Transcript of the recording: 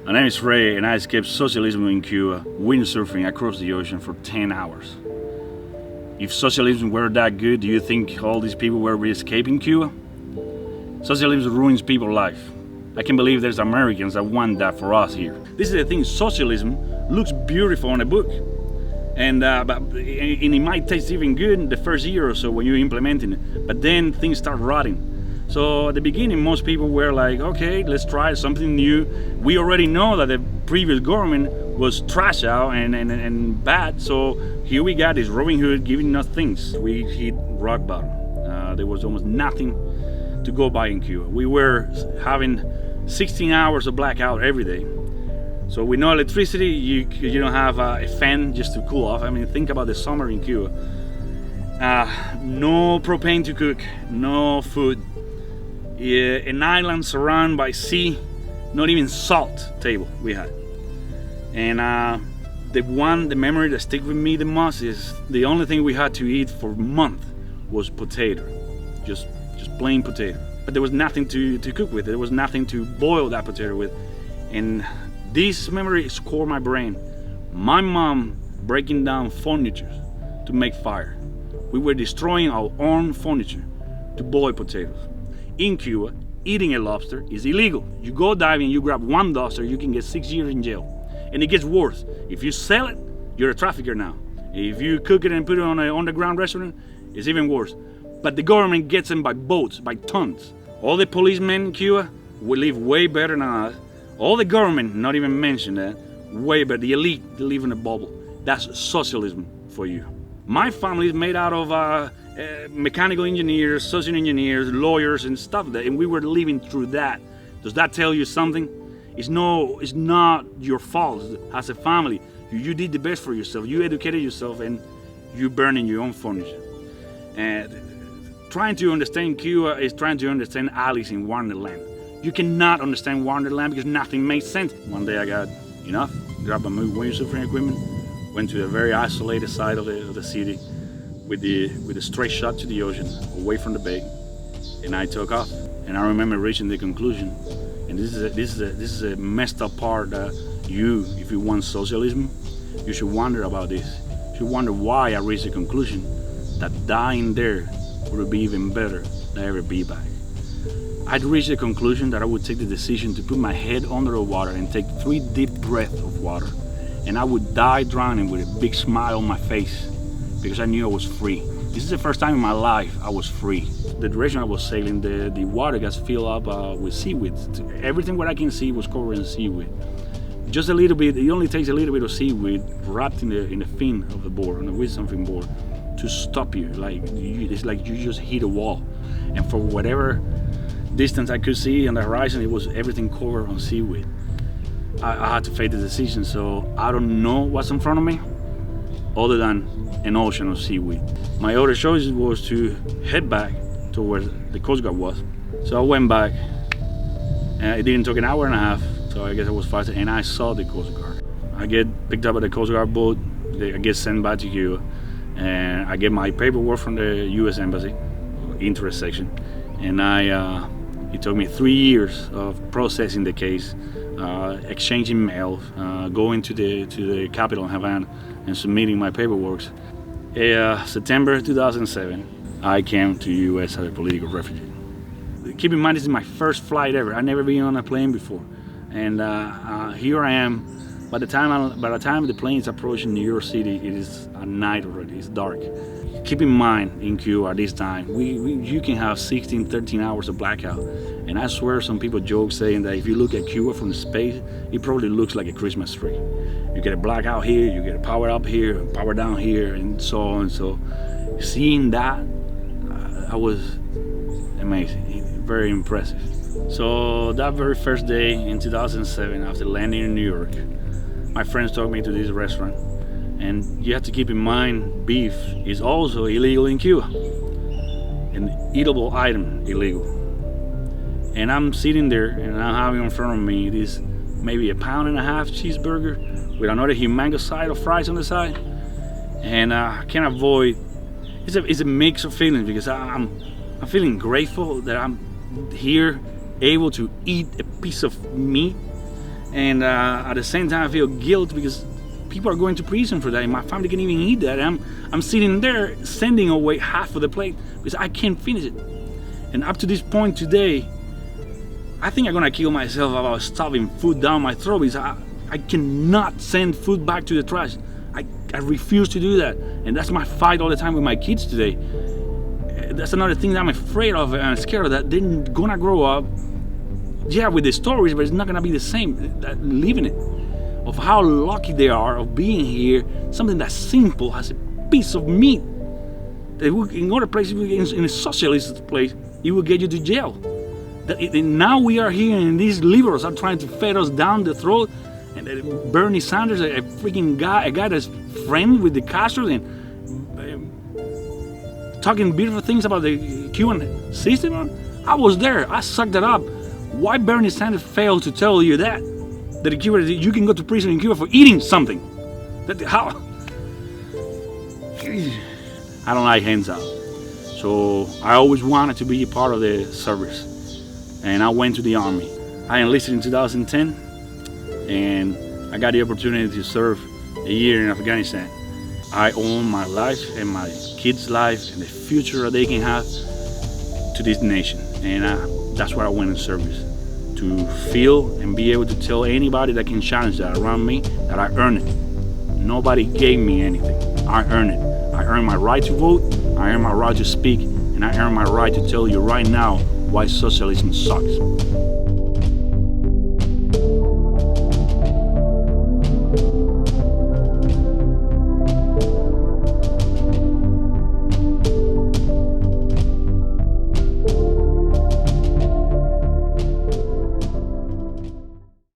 My name is Fred, and I escaped socialism in Cuba, windsurfing across the ocean for 10 hours. If socialism were that good, do you think all these people were escaping Cuba? Socialism ruins people's life. I can't believe there's Americans that want that for us here. This is the thing, socialism looks beautiful on a book. And it might taste even good in the first year or so when you're implementing it, but then things start rotting. So at the beginning, most people were like, okay, let's try something new. We already know that the previous government was trash out and bad, so here we got this Robin Hood giving us things. We hit rock bottom. There was almost nothing to go by in Cuba. We were having 16 hours of blackout every day. So with no electricity, you don't have a fan just to cool off. I mean, think about the summer in Cuba. No propane to cook, no food. An island surrounded by sea, not even salt table we had. And the memory that sticks with me the most is the only thing we had to eat for a month was potato, just plain potato. But there was nothing to cook with. There was nothing to boil that potato with. And this memory scored my brain. My mom breaking down furniture to make fire. We were destroying our own furniture to boil potatoes. In Cuba, eating a lobster is illegal. You go diving, you grab one lobster, you can get 6 years in jail. And it gets worse. If you sell it, you're a trafficker now. If you cook it and put it on an underground restaurant, it's even worse. But the government gets them by boats, by tons. All the policemen in Cuba will live way better than us. All the government, not even mention that, way better. The elite, they live in a bubble. That's socialism for you. My family is made out of mechanical engineers, social engineers, lawyers and stuff, and we were living through that. Does that tell you something? It's not your fault as a family. You did the best for yourself. You educated yourself and you burning your own furniture. And trying to understand Cuba is trying to understand Alice in Wonderland. You cannot understand Wonderland because nothing makes sense. One day I got enough, grabbed my windsurfing equipment, went to a very isolated side of the city with a straight shot to the ocean, away from the bay, and I took off. And I remember reaching the conclusion, and this is a messed up part that if you want socialism, you should wonder about this. You should wonder why I reached the conclusion that dying there would be even better than ever be back. I'd reached the conclusion that I would take the decision to put my head under the water and take 3 deep breaths of water, and I would die drowning with a big smile on my face because I knew I was free. This is the first time in my life I was free. The direction I was sailing, the water got filled up with seaweed. Everything what I can see was covered in seaweed. Just a little bit, it only takes a little bit of seaweed wrapped in the fin of the board, on the windsurfing board, to stop you. It's like you just hit a wall. And for whatever distance I could see on the horizon, it was everything covered on seaweed. I had to face the decision, so I don't know what's in front of me other than an ocean of seaweed. My other choice was to head back to where the Coast Guard was. So I went back, and it didn't take an hour and a half, so I guess I was faster, and I saw the Coast Guard. I get picked up at the Coast Guard boat, I get sent back to Cuba, and I get my paperwork from the US Embassy, interest section, and it took me 3 years of processing the case, exchanging mail, going to the capital in Havana and submitting my paperwork. September 2007, I came to US as a political refugee. Keep in mind, this is my first flight ever. I've never been on a plane before, and here I am. By the time the plane is approaching New York City, it is at night already. It's dark. Keep in mind, in Cuba at this time, you can have 16, 13 hours of blackout. And I swear some people joke saying that if you look at Cuba from space, it probably looks like a Christmas tree. You get a blackout here, you get a power up here, power down here, and so on. So seeing that, I was amazing, very impressive. So that very first day in 2007, after landing in New York, my friends took me to this restaurant. And you have to keep in mind, beef is also illegal in Cuba. An eatable item, illegal. And I'm sitting there and I'm having in front of me this maybe 1.5 pound cheeseburger with another humongous side of fries on the side. And I can't avoid, it's a mix of feelings because I'm feeling grateful that I'm here able to eat a piece of meat And at the same time, I feel guilt because people are going to prison for that, and my family can't even eat that. I'm sitting there sending away half of the plate because I can't finish it. And up to this point today, I think I'm gonna kill myself about stuffing food down my throat because I cannot send food back to the trash. I refuse to do that, and that's my fight all the time with my kids today. That's another thing that I'm afraid of and I'm scared of, that they're gonna grow up, yeah, with the stories, but it's not gonna be the same, living it, of how lucky they are of being here, something that simple as a piece of meat. That in other places, in a socialist place, it will get you to jail. Now we are here, and these liberals are trying to feed us down the throat. And Bernie Sanders, a freaking guy, a guy that's friend with the Castros, and talking beautiful things about the Cuban system. I was there. I sucked it up. Why Bernie Sanders failed to tell you that in Cuba, you can go to prison in Cuba for eating something? How? I don't like hands out. So I always wanted to be a part of the service, and I went to the army. I enlisted in 2010, and I got the opportunity to serve a year in Afghanistan. I owe my life and my kids' life and the future that they can have to this nation, and that's why I went in service, to feel and be able to tell anybody that can challenge that around me that I earned it. Nobody gave me anything. I earned it. I earned my right to vote, I earned my right to speak, and I earned my right to tell you right now why socialism sucks.